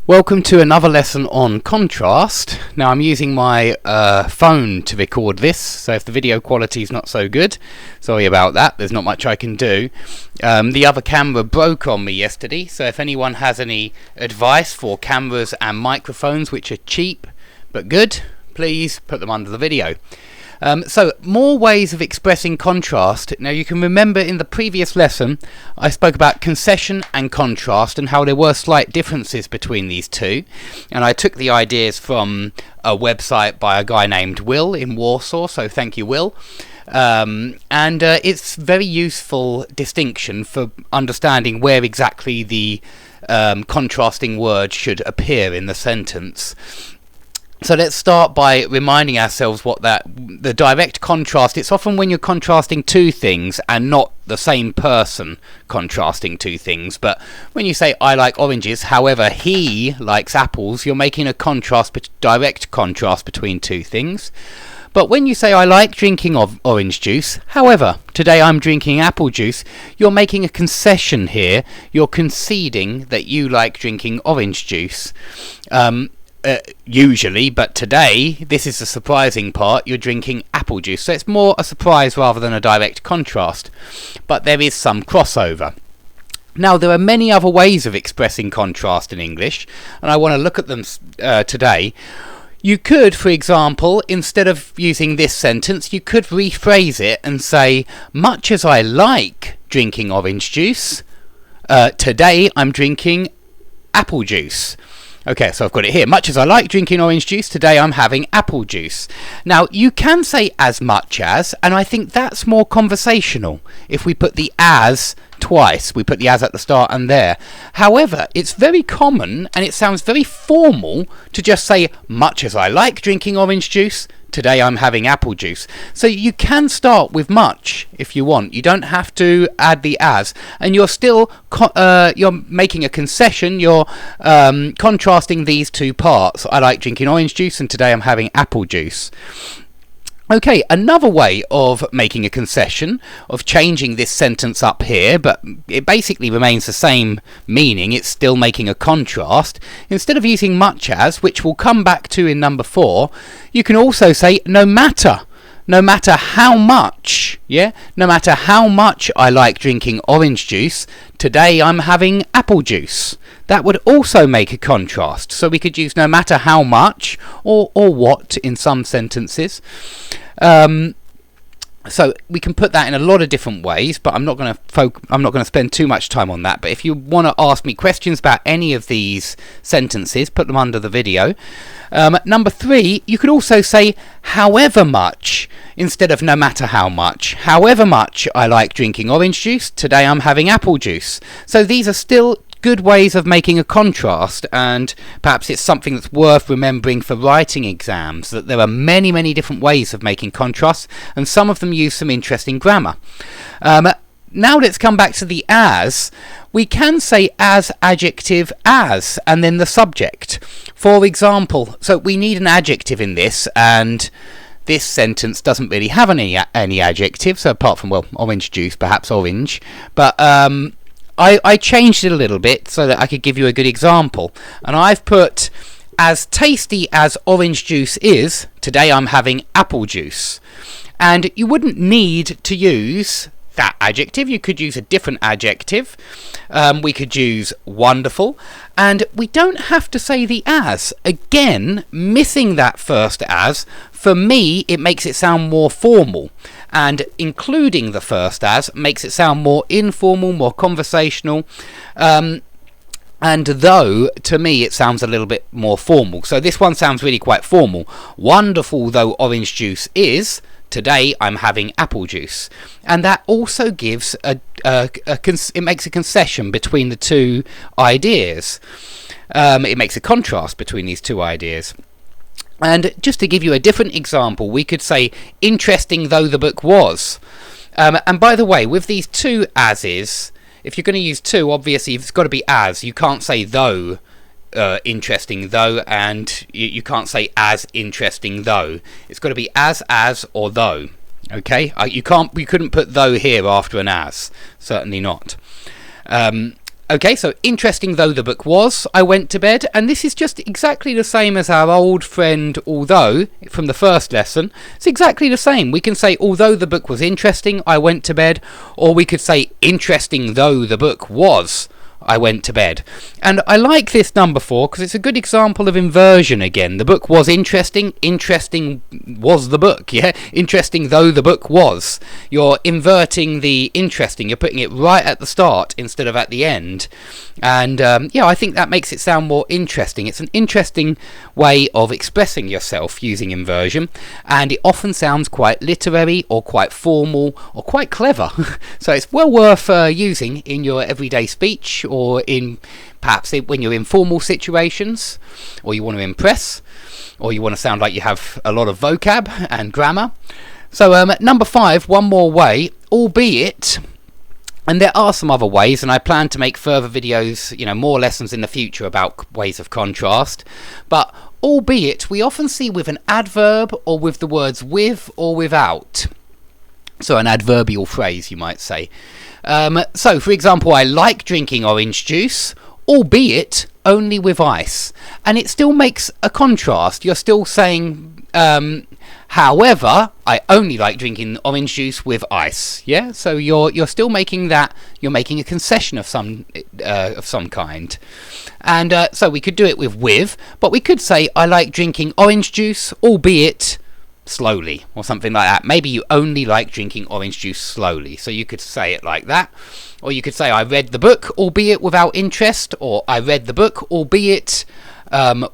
Welcome to another lesson on contrast. Now I'm using my phone to record this, so if the video quality is not so good, sorry about that, there's not much I can do. The other camera broke on me yesterday, so if anyone has any advice for cameras and microphones which are cheap but good, please put them under the video. So more ways of expressing contrast. Now you can remember in the previous lesson I spoke about concession and contrast and how there were slight differences between these two, and I took the ideas from a website by a guy named Will in Warsaw, so thank you, Will. It's very useful distinction for understanding where exactly the contrasting word should appear in the sentence. So let's start by reminding ourselves what the direct contrast, it's often when you're contrasting two things and not the same person contrasting two things. But when you say I like oranges, however he likes apples, you're making a direct contrast between two things. But when you say I like drinking orange juice, however today I'm drinking apple juice, you're making a concession here. You're conceding that you like drinking orange juice. Usually, but today, this is the surprising part, you're drinking apple juice. So it's more a surprise rather than a direct contrast. But there is some crossover. Now, there are many other ways of expressing contrast in English, and I want to look at them today. You could, for example, instead of using this sentence, you could rephrase it and say, much as I like drinking orange juice, today I'm drinking apple juice. Okay, so I've got it here. Much as I like drinking orange juice, today I'm having apple juice. Now, you can say as much as, and I think that's more conversational. If we put the as twice, we put the as at the start and there. However, it's very common, and it sounds very formal, to just say, much as I like drinking orange juice, today I'm having apple juice. So you can start with much if you want. You don't have to add the as, and you're still you're making a concession. You're contrasting these two parts. I like drinking orange juice, and today I'm having apple juice. Okay, another way of making a concession, of changing this sentence up here, but it basically remains the same meaning, it's still making a contrast. Instead of using much as, which we'll come back to in number 4, you can also say no matter. No matter how much, no matter how much I like drinking orange juice, today I'm having apple juice. That would also make a contrast. So we could use no matter how much or what in some sentences. So we can put that in a lot of different ways, but I'm not going to spend too much time on that. But if you want to ask me questions about any of these sentences, put them under the video. Number 3, you could also say however much instead of no matter how much. However much I like drinking orange juice, today I'm having apple juice. So these are still good ways of making a contrast, and perhaps it's something that's worth remembering for writing exams, that there are many, many different ways of making contrasts, and some of them use some interesting grammar. Now let's come back to the as. We can say as adjective as, and then the subject. For example, so we need an adjective in this, and this sentence doesn't really have any adjectives, apart from, well, orange juice, perhaps orange, but I changed it a little bit so that I could give you a good example. And I've put, as tasty as orange juice is, today I'm having apple juice. And you wouldn't need to use that adjective. You could use a different adjective. We could use wonderful. And we don't have to say the as. Again, missing that first as, for me, it makes it sound more formal. And including the first as makes it sound more informal, more conversational. And though, to me, it sounds a little bit more formal. So this one sounds really quite formal. Wonderful though orange juice is, today I'm having apple juice. And that also gives it makes a concession between the two ideas. It makes a contrast between these two ideas. And just to give you a different example, we could say, interesting though the book was. And by the way, with these two ases, if you're going to use two, obviously it's got to be as. You can't say though, interesting though, and you can't say as interesting though. It's got to be as, or though. Okay? You couldn't put though here after an as. Certainly not. Okay, so interesting though the book was, I went to bed, and this is just exactly the same as our old friend although from the first lesson. It's exactly the same. We can say although the book was interesting, I went to bed, or we could say interesting though the book was, I went to bed. And I like this number 4 because it's a good example of inversion again. The book was interesting. Interesting was the book, yeah? Interesting though the book was. You're inverting the interesting. You're putting it right at the start instead of at the end. And yeah, I think that makes it sound more interesting. It's an interesting way of expressing yourself using inversion. And it often sounds quite literary or quite formal or quite clever. So it's well worth using in your everyday speech, or in perhaps when you're in formal situations, or you want to impress, or you want to sound like you have a lot of vocab and grammar. So number 5, one more way, albeit, and there are some other ways, and I plan to make further videos, more lessons in the future about ways of contrast, but albeit we often see with an adverb or with the words with or without. So an adverbial phrase, you might say. So, for example, I like drinking orange juice, albeit only with ice. And it still makes a contrast. You're still saying, however, I only like drinking orange juice with ice. Yeah, so you're still making that. You're making a concession of some kind. And so we could do it with, but we could say I like drinking orange juice, albeit slowly, or something like that. Maybe you only like drinking orange juice slowly, so you could say it like that. Or you could say I read the book, albeit without interest, or I read the book, albeit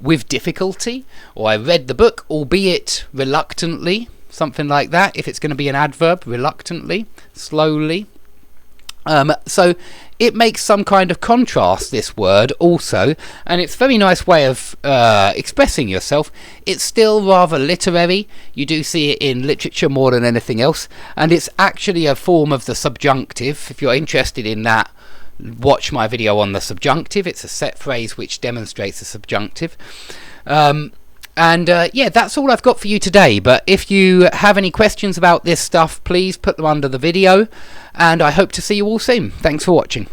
with difficulty, or I read the book, albeit reluctantly, something like that, if it's going to be an adverb, reluctantly, slowly. So it makes some kind of contrast, this word also, and it's a very nice way of expressing yourself. It's still rather literary. You do see it in literature more than anything else, and it's actually a form of the subjunctive. If you're interested in that, watch my video on the subjunctive. It's a set phrase which demonstrates the subjunctive. Yeah, that's all I've got for you today. But if you have any questions about this stuff, please put them under the video. And I hope to see you all soon. Thanks for watching.